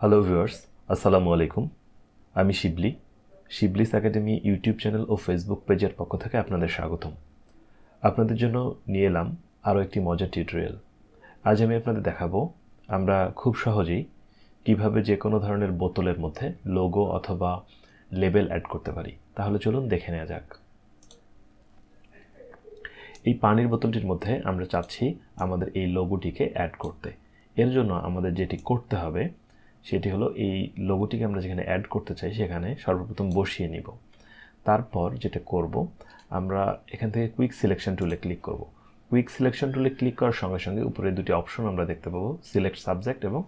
Hello viewers, আসসালামু আলাইকুম। আমি শিবলি, শিবলিস একাডেমি ইউটিউব চ্যানেল ও ফেসবুক পেজের পক্ষ থেকে আপনাদের স্বাগতম। আপনাদের জন্য নিয়ে এলাম আরও একটি মজার টিউটোরিয়াল। আজ আমি আপনাদের দেখাবো আমরা খুব সহজেই কিভাবে যে কোনো ধরনের বোতলের মধ্যে লোগো অথবা লেবেল অ্যাড করতে পারি। তাহলে চলুন দেখে নেওয়া যাক। এই পানির বোতলটির মধ্যে আমরা চাচ্ছি আমাদের এই লোগোটিকে অ্যাড করতে। এর জন্য আমাদের যেটি করতে হবে সেটি হলো এই লোগোটিকে আমরা যেখানে অ্যাড করতে চাই সেখানে সর্বপ্রথম বসিয়ে নিব। তারপর যেটা করব, আমরা এখান থেকে কুইক সিলেকশন টুলে ক্লিক করব। কুইক সিলেকশন টুলে ক্লিক করার সঙ্গে সঙ্গে উপরে দুটি অপশন আমরা দেখতে পাবো, সিলেক্ট সাবজেক্ট এবং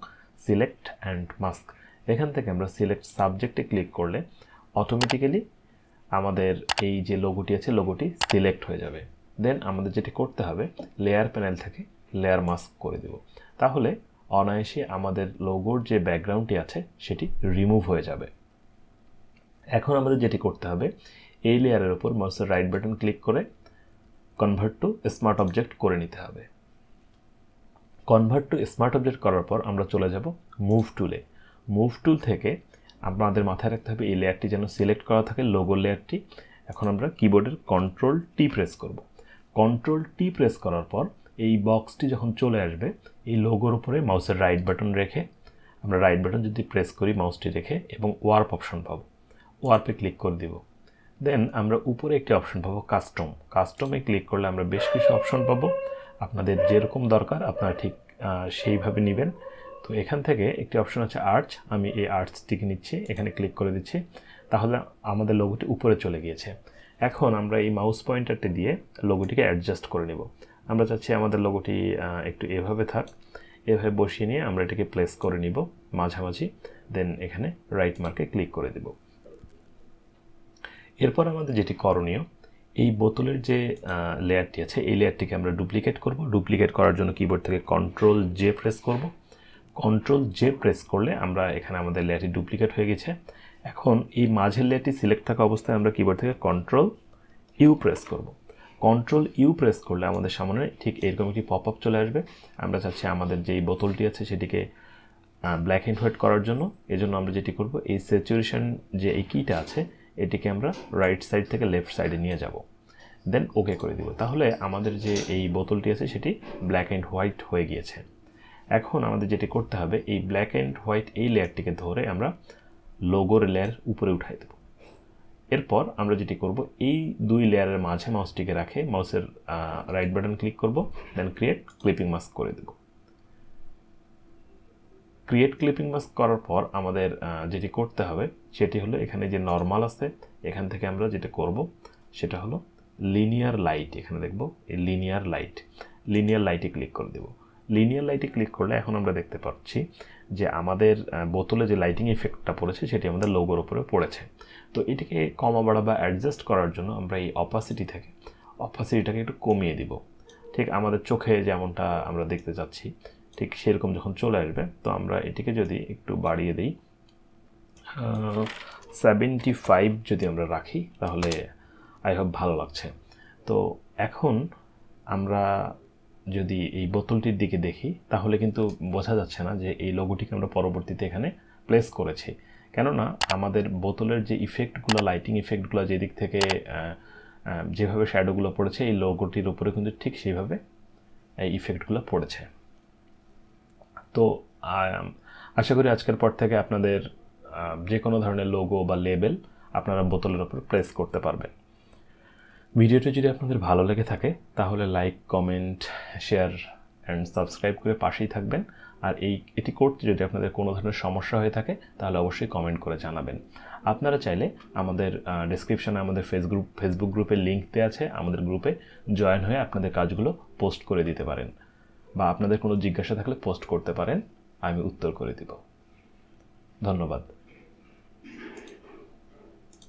সিলেক্ট অ্যান্ড মাস্ক। এখান থেকে আমরা সিলেক্ট সাবজেক্টে ক্লিক করলে অটোমেটিক্যালি আমাদের এই যে লোগোটি আছে লোগোটি সিলেক্ট হয়ে যাবে। দেন আমাদের যেটি করতে হবে, লেয়ার প্যানেল থেকে লেয়ার মাস্ক করে দেব। তাহলে অনায়াসে আমাদের লোগোর যে ব্যাকগ্রাউন্ডটি আছে সেটি রিমুভ হয়ে যাবে। এখন আমাদের যেটি করতে হবে, এই লেয়ারের উপর মাউসের রাইট বাটন ক্লিক করে কনভার্ট টু স্মার্ট অবজেক্ট করে নিতে হবে। কনভার্ট টু স্মার্ট অবজেক্ট করার পর আমরা চলে যাব মুভ টুলে। মুভ টুল থেকে আপনাদের মাথায় রাখতে হবে এই লেয়ারটি যেন সিলেক্ট করা থাকে, লোগো লেয়ারটি। এখন আমরা কিবোর্ডের কন্ট্রোল টি প্রেস করব। কন্ট্রোল টি প্রেস করার পর এই বক্সটি যখন চলে আসবে, এই লোগোর উপরে মাউসের রাইট বাটন রেখে, আমরা রাইট বাটন যদি প্রেস করি মাউসটি রেখে এবং ওয়ার্প অপশন পাবো, ওয়ার্পে ক্লিক করে দিব। দেন আমরা উপরে একটি অপশন পাবো কাস্টম। কাস্টমে ক্লিক করলে আমরা বেশ কিছু অপশন পাবো, আপনাদের যেরকম দরকার আপনারা ঠিক সেইভাবে নেবেন। তো এখান থেকে একটি অপশন আছে আর্চ, আমি এই আর্চটিকে নিচ্ছি, এখানে ক্লিক করে দিচ্ছি। তাহলে আমাদের লোগোটি উপরে চলে গিয়েছে। এখন আমরা এই মাউস পয়েন্টারটি দিয়ে লোগোটিকে অ্যাডজাস্ট করে নেব। আমরা চাচ্ছি আমাদের লোগোটি একটু এভাবে থাক, এভাবে বসিয়ে নিয়ে আমরা এটাকে প্লেস করে নিব মাঝামাঝি। দেন এখানে রাইট মার্কে ক্লিক করে দেব। এরপর আমাদের যেটি করণীয়, এই বোতলের যে লেয়ারটি আছে এই লেয়ারটিকে আমরা ডুপ্লিকেট করব। ডুপ্লিকেট করার জন্য কিবোর্ড থেকে কন্ট্রোল জে প্রেস করব। কন্ট্রোল জে প্রেস করলে আমরা এখানে আমাদের লেয়ারটি ডুপ্লিকেট হয়ে গেছে। এখন এই মাঝের লেয়ারটি সিলেক্ট থাকা অবস্থায় আমরা কিবোর্ড থেকে কন্ট্রোল ইউ প্রেস করব। কন্ট্রোল ইউ প্রেস করলে আমাদের সামনে ঠিক এরকম একটি পপ আপ চলে আসবে। আমরা চাচ্ছি আমাদের যেই বোতলটি আছে সেটিকে ব্ল্যাক অ্যান্ড হোয়াইট করার জন্য। এজন্য আমরা যেটি করব, এই স্যাচুরেশন যে এই কিটা আছে এটিকে আমরা রাইট সাইড থেকে লেফট সাইডে নিয়ে যাব। দেন ওকে করে দিব। তাহলে আমাদের যে এই বোতলটি আছে সেটি ব্ল্যাক অ্যান্ড হোয়াইট হয়ে গিয়েছে। এখন আমাদের যেটি করতে হবে, এই ব্ল্যাক অ্যান্ড হোয়াইট এই লেয়ারটিকে ধরে আমরা লোগোর লেয়ার উপরে উঠাই দেব। এরপর আমরা যেটি করব, এই দুই লেয়ারের মাঝে মাউসটিকে রাখে মাউসের রাইট বাটন ক্লিক করব। দেন ক্রিয়েট ক্লিপিং মাস্ক করে দেব। ক্রিয়েট ক্লিপিং মাস্ক করার পর আমাদের যেটি করতে হবে সেটি হলো, এখানে যে নর্মাল আছে এখান থেকে আমরা যেটা করব সেটা হলো লিনিয়ার লাইট। এখানে দেখব এই লিনিয়ার লাইটে ক্লিক করে দেব। লিনিয়ার লাইটে ক্লিক করলে এখন আমরা দেখতে পাচ্ছি যে আমাদের বোতলে যে লাইটিং ইফেক্টটা পড়েছে সেটি আমাদের লোগোর উপরে পড়েছে। তো এটিকে কমা বাড়া বা অ্যাডজাস্ট করার জন্য আমরা এই অপাসিটিটাকে একটু কমিয়ে দিব। ঠিক আমাদের চোখে যেমনটা আমরা দেখতে যাচ্ছি ঠিক সেরকম যখন চলে আসবে, তো আমরা এটিকে যদি একটু বাড়িয়ে দিই, 75 যদি আমরা রাখি তাহলে আই হোপ ভালো লাগছে। তো এখন আমরা যদি এই বোতলটির দিকে দেখি তাহলে কিন্তু বোঝা যাচ্ছে না যে এই লোগোটিকে আমরা পরবর্তীতে এখানে প্লেস করেছি। কেননা আমাদের বোতলের যে ইফেক্টগুলো, লাইটিং ইফেক্টগুলো যেদিক থেকে যেভাবে শ্যাডোগুলো পড়েছে এই লোগোটির উপরে কিন্তু ঠিক সেইভাবে এই ইফেক্টগুলো পড়েছে। তো আশা করি আজকের পর থেকে আপনাদের যে কোনো ধরনের লোগো বা লেবেল আপনারা বোতলের উপর প্লেস করতে পারবেন। ভিডিওটি যদি আপনাদের ভালো লেগে থাকে তাহলে like, comment, share and subscribe করে পাশেই থাকবেন। আর এটি করতে যদি আপনাদের কোনো ধরনের সমস্যা হয়ে থাকে তাহলে অবশ্যই কমেন্ট করে জানাবেন। আপনারা চাইলে আমাদের ডেসক্রিপশনে আমাদের ফেসবুক গ্রুপের লিঙ্ক দেওয়া আছে, আমাদের গ্রুপে জয়েন হয়ে আপনাদের কাজগুলো পোস্ট করে দিতে পারেন, বা আপনাদের কোনো জিজ্ঞাসা থাকলে পোস্ট করতে পারেন, আমি উত্তর করে দিব। ধন্যবাদ।